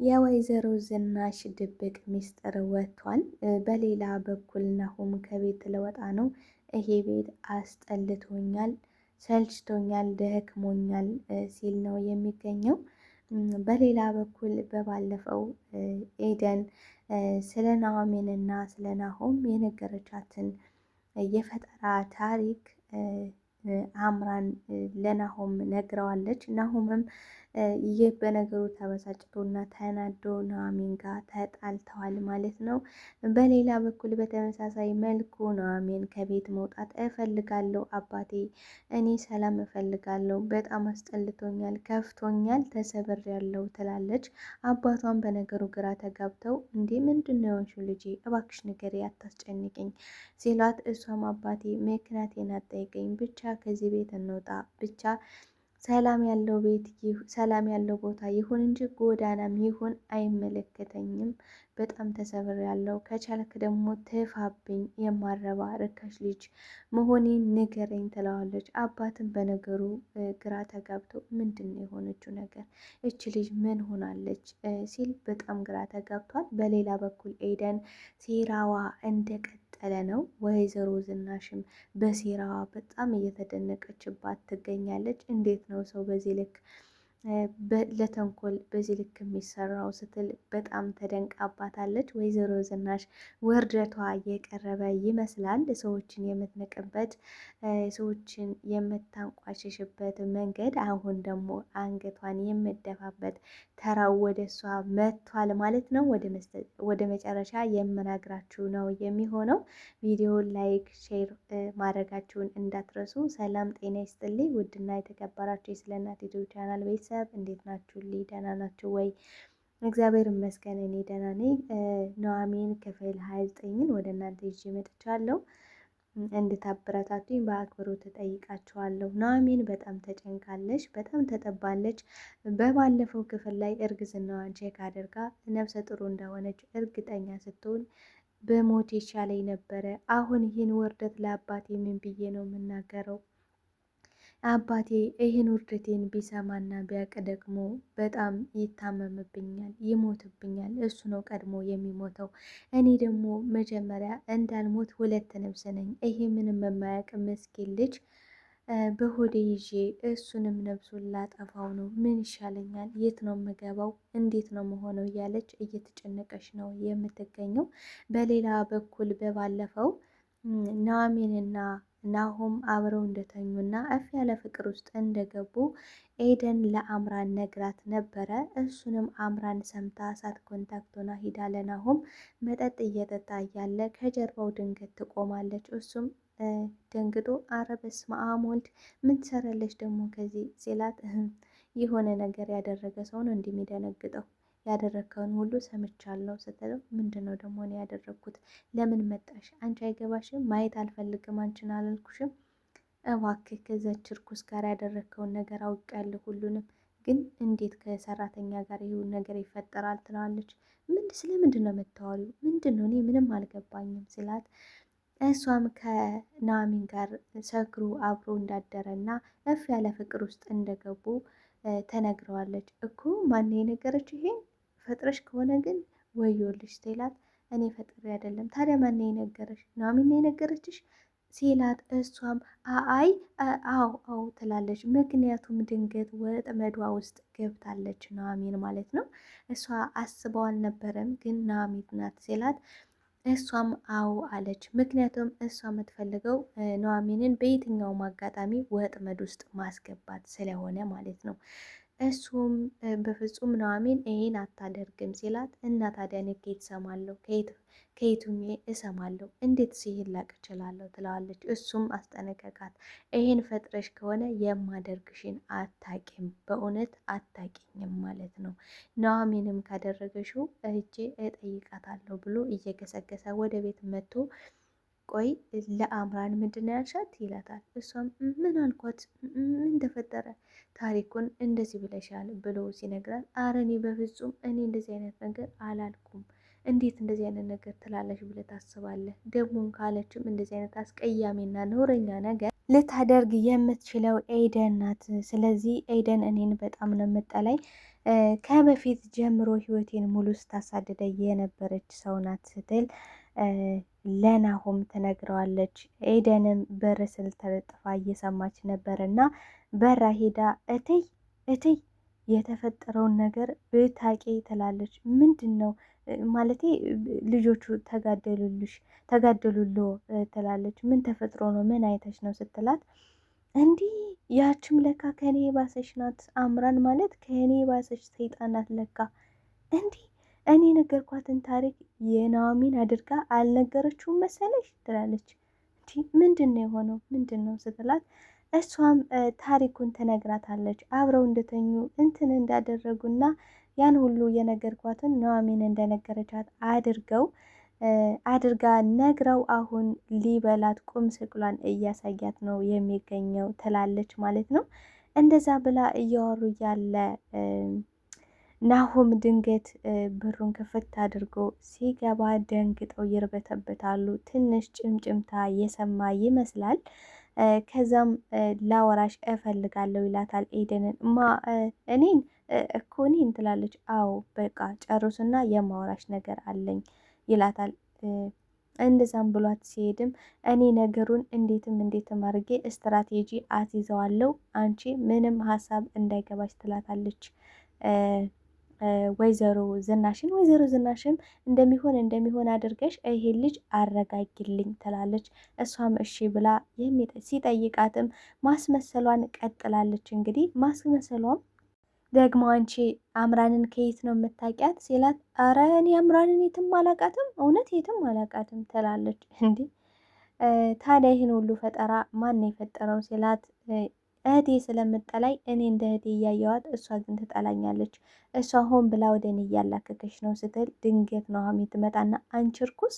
የወይዘሮ ዝናሽ ድብቅ ሚስጥር ወጥቷል። በሌላ በኩል ናሆም ከቤት ለወጣ ነው። ይሄ ቤት አስጠልቶኛል፣ ሰልችቶኛል፣ ደክሞኛል ሲል ነው የሚገኘው። በሌላ በኩል በባለፈው ኤደን ስለ ኑሐሚንና ስለ ናሆም የነገረቻትን የፈጠራ ታሪክ አምራን ለናሆም ነግረዋለች። ናሆምም ይህ በነገሩ ተበሳጭቶና ተናዶ ኑሐሚን ጋር ተጣልተዋል ማለት ነው። በሌላ በኩል በተመሳሳይ መልኩ ኑሐሚን ከቤት መውጣት እፈልጋለሁ አባቴ፣ እኔ ሰላም እፈልጋለሁ፣ በጣም አስጠልቶኛል፣ ከፍቶኛል፣ ተሰብሬያለሁ ትላለች። አባቷን በነገሩ ግራ ተጋብተው እንዴ ምንድን ነው የሆንሽው ልጄ፣ እባክሽ ንገሪ፣ አታስጨንቅኝ ሲሏት እሷም አባቴ ምክንያቴን አትጠይቀኝ፣ ብቻ ከዚህ ቤት እንውጣ፣ ብቻ ሰላም ያለው ቤት ሰላም ያለው ቦታ ይሁን እንጂ ጎዳናም ይሁን አይመለከተኝም። በጣም ተሰብሬያለሁ። ከቻልክ ደግሞ ትፋብኝ፣ የማረባ ርካሽ ልጅ መሆኔን ንገረኝ ትለዋለች። አባትን በነገሩ ግራ ተጋብተው ምንድን ነው የሆነችው ነገር፣ እች ልጅ ምን ሆናለች ሲል በጣም ግራ ተጋብቷል። በሌላ በኩል ኤደን ሴራዋ እንደቀጠለ ነው። ወይዘሮ ዝናሽም በሴራዋ በጣም እየተደነቀችባት ትገኛለች። እንዴት ነው ሰው በዚህ ልክ ለተንኮል በዚህ ልክ የሚሰራው ስትል በጣም ተደንቃባታለች። ወይዘሮ ዝናሽ ውርደቷ እየቀረበ ይመስላል። ሰዎችን የምትንቅበት፣ ሰዎችን የምታንቋሽሽበት መንገድ አሁን ደግሞ አንገቷን የምደፋበት ተራው ወደ እሷ መጥቷል ማለት ነው። ወደ መጨረሻ የምነግራችሁ ነው የሚሆነው። ቪዲዮውን ላይክ፣ ሼር ማድረጋችሁን እንዳትረሱ። ሰላም ጤና ይስጥልኝ። ውድና የተከበራችሁ የስለ እናት ዩቲዩብ ቻናል ቤተሰብ እንዴት ናችሁልኝ? ደህና ናችሁ ወይ? እግዚአብሔር ይመስገን እኔ ደህና ነኝ። ኑሐሚን ክፍል 29ን ወደ እናንተ ይዤ መጥቻለሁ። እንድታበረታቱኝ በአክብሮት ተጠይቃችኋለሁ። ኑሐሚን በጣም ተጨንቃለች፣ በጣም ተጠባለች። በባለፈው ክፍል ላይ እርግዝናዋን ቼክ አድርጋ ነፍሰ ጥሩ እንደሆነች እርግጠኛ ስትሆን በሞት ይሻለኝ ነበረ፣ አሁን ይህን ውርደት ለአባቴ ምን ብዬ ነው የምናገረው? አባቴ ይህን ውርደቴን ቢሰማና ቢያቅ ደግሞ በጣም ይታመምብኛል፣ ይሞትብኛል። እሱ ነው ቀድሞ የሚሞተው። እኔ ደግሞ መጀመሪያ እንዳልሞት ሁለት ነፍስ ነኝ። ይሄ ምንም የማያውቅ ምስኪን ልጅ በሆዴ ይዤ እሱንም ነፍሱን ላጠፋው ነው። ምን ይሻለኛል? የት ነው የምገባው? እንዴት ነው መሆነው? እያለች እየተጨነቀች ነው የምትገኘው። በሌላ በኩል በባለፈው ኑሐሚንና ናሆም አብረው እንደተኙና እፍ ያለ ፍቅር ውስጥ እንደገቡ ኤደን ለአምራን ነግራት ነበረ። እሱንም አምራን ሰምታ ሳት ኮንታክቶና ሂዳ ለናሆም መጠጥ እየጠጣ እያለ ከጀርባው ድንገት ትቆማለች። እሱም ደንግጦ አረ በስመ አብ ወልድ፣ ምን ትሰራለች ደግሞ ከዚህ ሲላት፣ የሆነ ነገር ያደረገ ሰው ነው እንደሚደነግጠው፣ ያደረግከውን ሁሉ ሰምቻለሁ ስትለው፣ ምንድን ነው ደግሞ እኔ ያደረግኩት? ለምን መጣሽ? አንቺ አይገባሽም? ማየት አልፈልግም፣ አንቺን አላልኩሽም? እባክህ ከዛች ርኩስ ጋር ያደረግከውን ነገር አውቃለሁ ሁሉንም፣ ግን እንዴት ከሰራተኛ ጋር ይሁን ነገር ይፈጠራል? ትለዋለች። ስለምንድን ነው የምታወሪው? ምንድን ነው? እኔ ምንም አልገባኝም ሲላት፣ እሷም ከኑሐሚን ጋር ሰክሩ አብሮ እንዳደረና እፍ ያለ ፍቅር ውስጥ እንደገቡ ተነግረዋለች። እኮ ማን የነገረች? ይሄን ፈጥረሽ ከሆነ ግን ወዮልሽ ሲላት፣ እኔ ፈጥሬ አይደለም። ታዲያ ማን የነገረሽ? ኑሐሚን የነገረችሽ ሲላት፣ እሷም አይ አው አው ትላለች። ምክንያቱም ድንገት ወጥመዷ ውስጥ ገብታለች ኑሐሚን ማለት ነው። እሷ አስበው አልነበረም፣ ግን ኑሐሚን ናት ሲላት፣ እሷም አዎ አለች። ምክንያቱም እሷ የምትፈልገው ኑሐሚንን በየትኛውም አጋጣሚ ወጥመድ ውስጥ ማስገባት ስለሆነ ማለት ነው። እሱም በፍጹም ኑሐሚን ይሄን አታደርግም ሲላት፣ እና ታዲያ እኔ ከየት እሰማለሁ? ከየቱኝ እሰማለሁ? እንዴት ሲሄድ ላቅ እችላለሁ? ትለዋለች። እሱም አስጠነቀቃት። ይሄን ፈጥረሽ ከሆነ የማደርግሽን አታቂም፣ በእውነት አታቂኝም ማለት ነው። ኑሐሚንም ካደረገሽው እጄ እጠይቃታለሁ ብሎ እየገሰገሰ ወደ ቤት መጥቶ ቆይ ለአምራን ምንድን ያልሻት? ይላታል። እሷም ምን አልኳት? ምን ተፈጠረ? ታሪኩን እንደዚህ ብለሻል ብሎ ሲነግራት፣ አረ እኔ በፍጹም እኔ እንደዚህ አይነት ነገር አላልኩም። እንዴት እንደዚህ አይነት ነገር ትላለሽ ብለህ ታስባለህ? ደግሞም ካለችም እንደዚህ አይነት አስቀያሚና ነውረኛ ነገር ልታደርግ የምትችለው ኤደን ናት። ስለዚህ ኤደን እኔን በጣም ነው የምጠላኝ፣ ከበፊት ጀምሮ ህይወቴን ሙሉ ስታሳድደ የነበረች ሰው ናት ስትል ለናሆም ትነግረዋለች። ኤደንም በር ስር ተለጥፋ እየሰማች ነበር እና በራ ሄዳ እትይ እትይ የተፈጠረውን ነገር ብታቂ ትላለች። ምንድን ነው ማለቴ ልጆቹ ተጋደሉሎ ትላለች። ምን ተፈጥሮ ነው ምን አይተሽ ነው ስትላት፣ እንዲህ ያችም ለካ ከኔ የባሰች ናት። አምራን ማለት ከኔ የባሰች ሰይጣን ናት ለካ። እንዲህ እኔ የነገርኳትን ታሪክ የናኦሚን አድርጋ አልነገረችውም መሰለሽ ትላለች። ምንድን ነው የሆነው ምንድን ነው ስትላት፣ እሷም ታሪኩን ትነግራታለች። አብረው እንደተኙ እንትን እንዳደረጉና ያን ሁሉ የነገርኳትን ኑሐሚን እንደነገረቻት አድርጋ ነግረው አሁን ሊበላት ቁም ስቅሏን እያሳያት ነው የሚገኘው ትላለች ማለት ነው። እንደዛ ብላ እያወሩ ያለ ናሆም ድንገት በሩን ክፍት አድርጎ ሲገባ ደንግጠው ይርበተበታሉ። ትንሽ ጭምጭምታ የሰማ ይመስላል። ከዛም ላወራሽ እፈልጋለሁ ይላታል። ኤደንን እኔን እኮ እኔን ትላለች። አዎ በቃ ጨርሱና የማወራሽ ነገር አለኝ ይላታል። እንደዛም ብሏት ሲሄድም እኔ ነገሩን እንዴትም አድርጌ ስትራቴጂ አስይዘዋለሁ፣ አንቺ ምንም ሀሳብ እንዳይገባች ትላታለች ወይዘሮ ዝናሽም እንደሚሆን አድርገሽ ይሄ ልጅ አረጋጊልኝ ትላለች። እሷም እሺ ብላ ሲጠይቃትም ማስመሰሏን ቀጥላለች። እንግዲህ ማስመሰሏም ደግሞ አንቺ አምራንን ከየት ነው የምታውቂያት ሲላት፣ አረ እኔ አምራንን የትም አላቃትም፣ እውነት የትም አላቃትም ትላለች። እንዲህ ታዲያ ይህን ሁሉ ፈጠራ ማን የፈጠረው ሲላት፣ እህቴ ስለምጠላይ እኔ እንደ እህቴ እያየዋት እሷ ግን ትጠላኛለች፣ እሷ ሆን ብላ ወደ እኔ እያላከከች ነው ስትል ድንገት ኑሐሚን ትመጣና አንቺ እርኩስ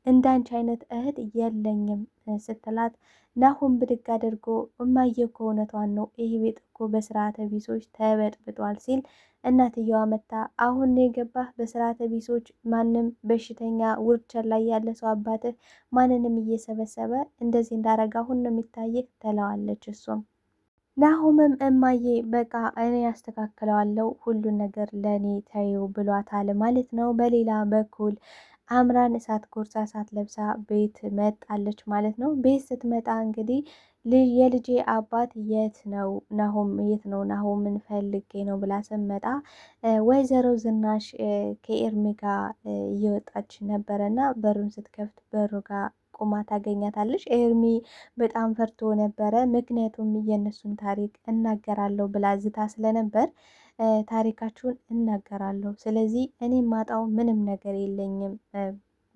እንዳንቺ አይነት እህት የለኝም ስትላት፣ ናሆም ብድግ አድርጎ እማዬ እኮ እውነቷን ነው፣ ይህ ቤት እኮ በስርዓተ ቢሶች ተበጥብጧል ሲል እናትየዋ መታ አሁን የገባህ በስርዓተ ቢሶች ማንም በሽተኛ ውርቸር ላይ ያለ ሰው አባትህ ማንንም እየሰበሰበ እንደዚህ እንዳረጋ አሁን ነው የሚታየህ ትለዋለች። እሱም ናሆምም እማዬ በቃ እኔ ያስተካክለዋለሁ ሁሉን ነገር ለእኔ ተይው ብሏታል ማለት ነው። በሌላ በኩል አምራን እሳት ጎርሳ እሳት ለብሳ ቤት መጣለች ማለት ነው። ቤት ስትመጣ እንግዲህ የልጄ አባት የት ነው ናሆምን ፈልጌ ነው ብላ ስትመጣ ወይዘሮ ዝናሽ ከኤርሚ ጋር እየወጣች ነበረና በሩን ስትከፍት በሩ ጋር ቁማ ታገኛታለች። ኤርሚ በጣም ፈርቶ ነበረ። ምክንያቱም የእነሱን ታሪክ እናገራለሁ ብላ ዝታ ስለነበር ታሪካችሁን እናገራለሁ፣ ስለዚህ እኔ ማጣው ምንም ነገር የለኝም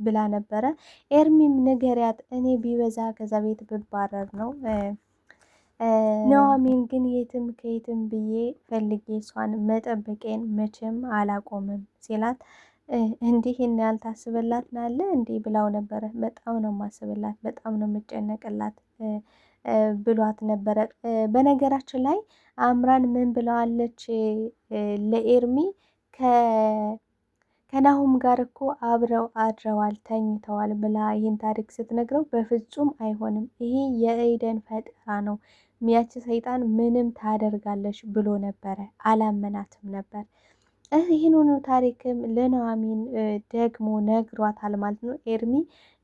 ብላ ነበረ። ኤርሚም ንገሪያት እኔ ቢበዛ ከዛ ቤት ብባረር ነው። ኑሐሚን ግን የትም ከየትም ብዬ ፈልጌ እሷን መጠበቄን መቼም አላቆምም ሲላት፣ እንዲህ ያልታስበላት ናለ እንዲህ ብላው ነበረ። በጣም ነው ማስብላት፣ በጣም ነው የምጨነቅላት ብሏት ነበረ። በነገራችን ላይ አምራን ምን ብለዋለች ለኤርሚ ከናሆም ጋር እኮ አብረው አድረዋል ተኝተዋል ብላ ይህን ታሪክ ስትነግረው፣ በፍጹም አይሆንም ይሄ የኤደን ፈጠራ ነው፣ ሚያች ሰይጣን ምንም ታደርጋለች ብሎ ነበረ። አላመናትም ነበር። ይህንኑ ታሪክም ለኑሐሚን ደግሞ ነግሯታል ማለት ነው። ኤርሚ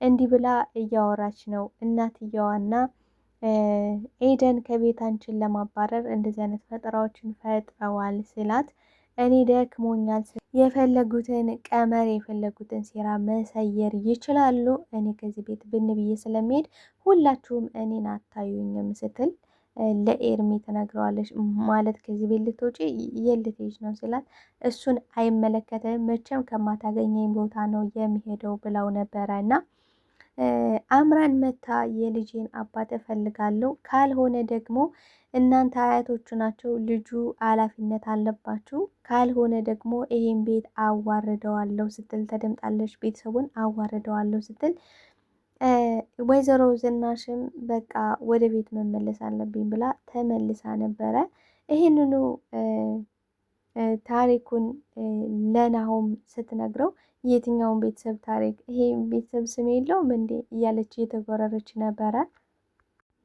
እንዲህ ብላ እያወራች ነው እናትየዋና ኤደን ከቤታችን ለማባረር እንደዚህ አይነት ፈጠራዎችን ፈጥረዋል ስላት፣ እኔ ደክሞኛል፣ የፈለጉትን ቀመር የፈለጉትን ሴራ መሰየር ይችላሉ፣ እኔ ከዚህ ቤት ብን ብዬ ስለሚሄድ ሁላችሁም እኔን አታዩኝም ስትል ለኤርሚ ትነግረዋለች። ማለት ከዚህ ቤት ልትወጪ የልትሄጂ ነው ስላት፣ እሱን አይመለከትም መቼም ከማታገኘኝ ቦታ ነው የሚሄደው ብለው ነበረ እና አምራን መታ የልጄን አባት እፈልጋለሁ፣ ካልሆነ ደግሞ እናንተ አያቶቹ ናቸው ልጁ ኃላፊነት አለባችሁ፣ ካልሆነ ደግሞ ይሄን ቤት አዋርደዋለሁ ስትል ተደምጣለች። ቤተሰቡን አዋርደዋለሁ ስትል ወይዘሮ ዝናሽም በቃ ወደ ቤት መመለስ አለብኝ ብላ ተመልሳ ነበረ። ይህንኑ ታሪኩን ለናሆም ስትነግረው የትኛውን ቤተሰብ ታሪክ ይሄ ቤተሰብ ስም የለውም እንዴ እያለች እየተጎረረች ነበረ።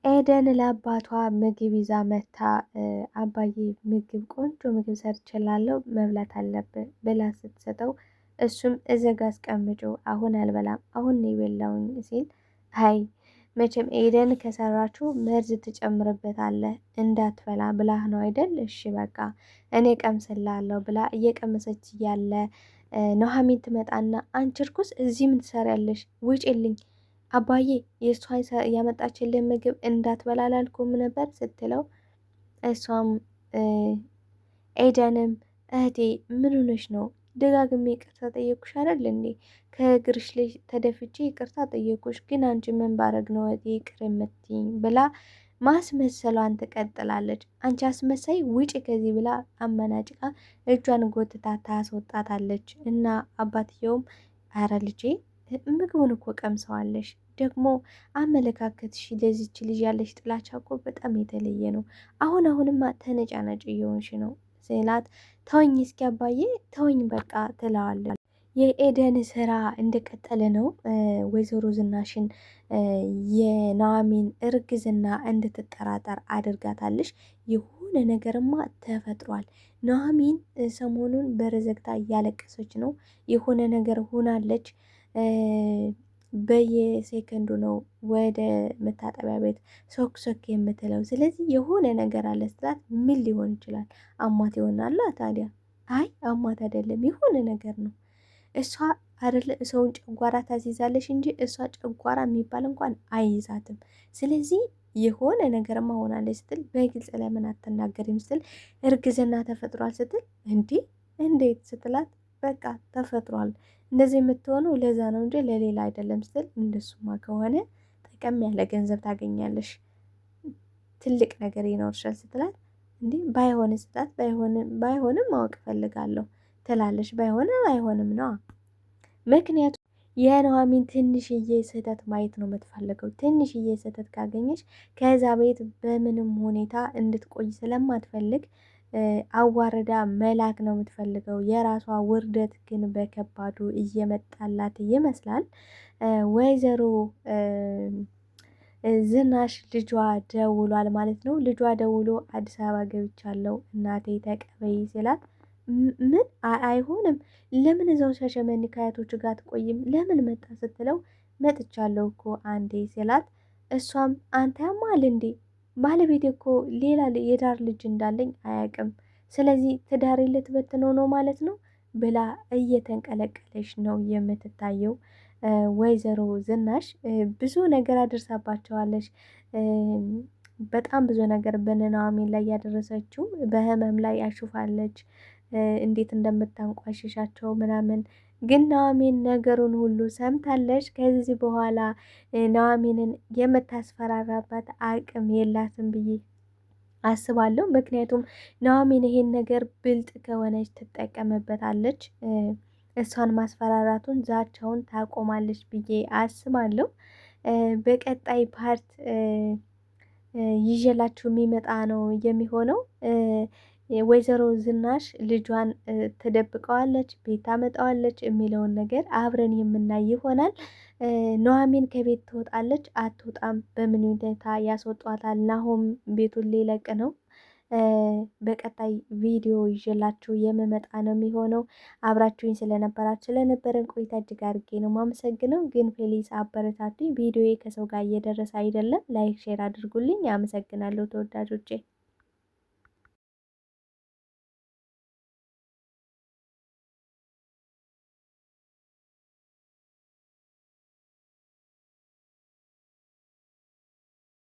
ኤደን ለአባቷ ምግብ ይዛ መታ አባዬ ምግብ ቆንጆ ምግብ ሰርችላለሁ መብላት አለብን ብላ ስትሰጠው እሱም እዘጋ አስቀምጮ አሁን አልበላም አሁን ነው የበላውኝ ሲል አይ መቼም ኤደን ከሰራችሁ መርዝ ትጨምርበታለህ እንዳትበላ ብላህ ነው አይደል? እሺ በቃ እኔ ቀምስላለሁ ብላ እየቀመሰች እያለ ኑሐሚን ትመጣና አንቺ እርኩስ እዚህ ምን ትሰሪያለሽ? ውጪልኝ አባዬ የእሷ ያመጣችልን ምግብ እንዳትበላ አላልኩም ነበር ስትለው እሷም ኤደንም እህቴ ምን ሆነሽ ነው? ደጋግሜ ይቅርታ ጠየኩሽ አይደል እንዴ? ከእግርሽ ላይ ተደፍቼ ይቅርታ ጠየኩሽ፣ ግን አንቺ ምን ባረግ ነው እህቴ ይቅር የምትይኝ ብላ ማስመሰሏን ትቀጥላለች። አንቺ አስመሳይ ውጪ ከዚህ ብላ አመናጭቃ እጇን ጎትታ ታስወጣታለች። እና አባትየውም አረ ልጄ ምግቡን እኮ ቀምሰዋለሽ፣ ደግሞ አመለካከትሽ ለዚች ልጅ ያለሽ ጥላቻ እኮ በጣም የተለየ ነው። አሁንማ ተነጫናጭ እየሆንሽ ነው ስላት ተወኝ እስኪ አባዬ ተወኝ በቃ ትለዋለች። የኤደን ስራ እንደቀጠለ ነው። ወይዘሮ ዝናሽን የኑሐሚን እርግዝና እንድትጠራጠር አድርጋታለች። የሆነ ነገርማ ተፈጥሯል። ኑሐሚን ሰሞኑን በረዘግታ እያለቀሰች ነው። የሆነ ነገር ሆናለች። በየሴከንዱ ነው ወደ መታጠቢያ ቤት ሶክ ሶክ የምትለው። ስለዚህ የሆነ ነገር አለ ስላት ምን ሊሆን ይችላል? አሟት ይሆናላ ታዲያ? አይ አሟት አይደለም፣ የሆነ ነገር ነው። እሷ አይደለ ሰውን ጨጓራ ታስይዛለች እንጂ እሷ ጨጓራ የሚባል እንኳን አይይዛትም። ስለዚህ የሆነ ነገርማ ሆናለች ስትል በግልጽ ለምን አትናገሪም ስትል እርግዝና ተፈጥሯል ስትል እንዲህ እንዴት ስትላት በቃ ተፈጥሯል እንደዚህ የምትሆነው ለዛ ነው እንጂ ለሌላ አይደለም ስትል እንደሱማ ከሆነ ጠቀም ያለ ገንዘብ ታገኛለሽ፣ ትልቅ ነገር ይኖርሻል ስትላት እንዲህ ባይሆን ስትላት ባይሆንም ማወቅ እፈልጋለሁ ትላለች። ባይሆንም አይሆንም ነው። ምክንያቱም የኑሐሚን ትንሽዬ ስህተት ማየት ነው የምትፈልገው። ትንሽዬ ስህተት ካገኘች ከዛ ቤት በምንም ሁኔታ እንድትቆይ ስለማትፈልግ አዋርዳ መላክ ነው የምትፈልገው። የራሷ ውርደት ግን በከባዱ እየመጣላት ይመስላል። ወይዘሮ ዝናሽ ልጇ ደውሏል ማለት ነው። ልጇ ደውሎ አዲስ አበባ ገብቻለሁ እናቴ ተቀበይ ሲላት ምን አይሆንም፣ ለምን እዛው ሻሸመኔ ከአያቶች ጋር አትቆይም? ለምን መጣ ስትለው መጥቻለሁ እኮ አንዴ ሲላት እሷም አንተ ያማል እንዴ ባለቤቴ እኮ ሌላ የዳር ልጅ እንዳለኝ አያውቅም፣ ስለዚህ ትዳሬ ልትበትነው ነው ማለት ነው ብላ እየተንቀለቀለች ነው የምትታየው። ወይዘሮ ዝናሽ ብዙ ነገር አድርሳባቸዋለች። በጣም ብዙ ነገር በኑሐሚን ላይ ያደረሰችው በህመም ላይ አሹፋለች። እንዴት እንደምታንቋሽሻቸው ምናምን። ግን ኑሐሚን ነገሩን ሁሉ ሰምታለች። ከዚህ በኋላ ኑሐሚንን የምታስፈራራባት አቅም የላትም ብዬ አስባለሁ። ምክንያቱም ኑሐሚን ይሄን ነገር ብልጥ ከሆነች ትጠቀምበታለች። እሷን ማስፈራራቱን ዛቻውን ታቆማለች ብዬ አስባለሁ። በቀጣይ ፓርት ይዤላችሁ የሚመጣ ነው የሚሆነው። ወይዘሮ ዝናሽ ልጇን ትደብቀዋለች፣ ቤት ታመጣዋለች የሚለውን ነገር አብረን የምናይ ይሆናል። ኑሐሚን ከቤት ትወጣለች አትወጣም፣ በምን ሁኔታ ያስወጧታል? ናሆም ቤቱን ሊለቅ ነው። በቀጣይ ቪዲዮ ይዤላችሁ የምመጣ ነው የሚሆነው። አብራችሁኝ ስለነበረን ቆይታ እጅግ አድርጌ ነው ማመሰግነው። ግን ፕሊዝ አበረታቱኝ። ቪዲዮዬ ከሰው ጋር እየደረሰ አይደለም። ላይክ ሼር አድርጉልኝ። አመሰግናለሁ ተወዳጆቼ።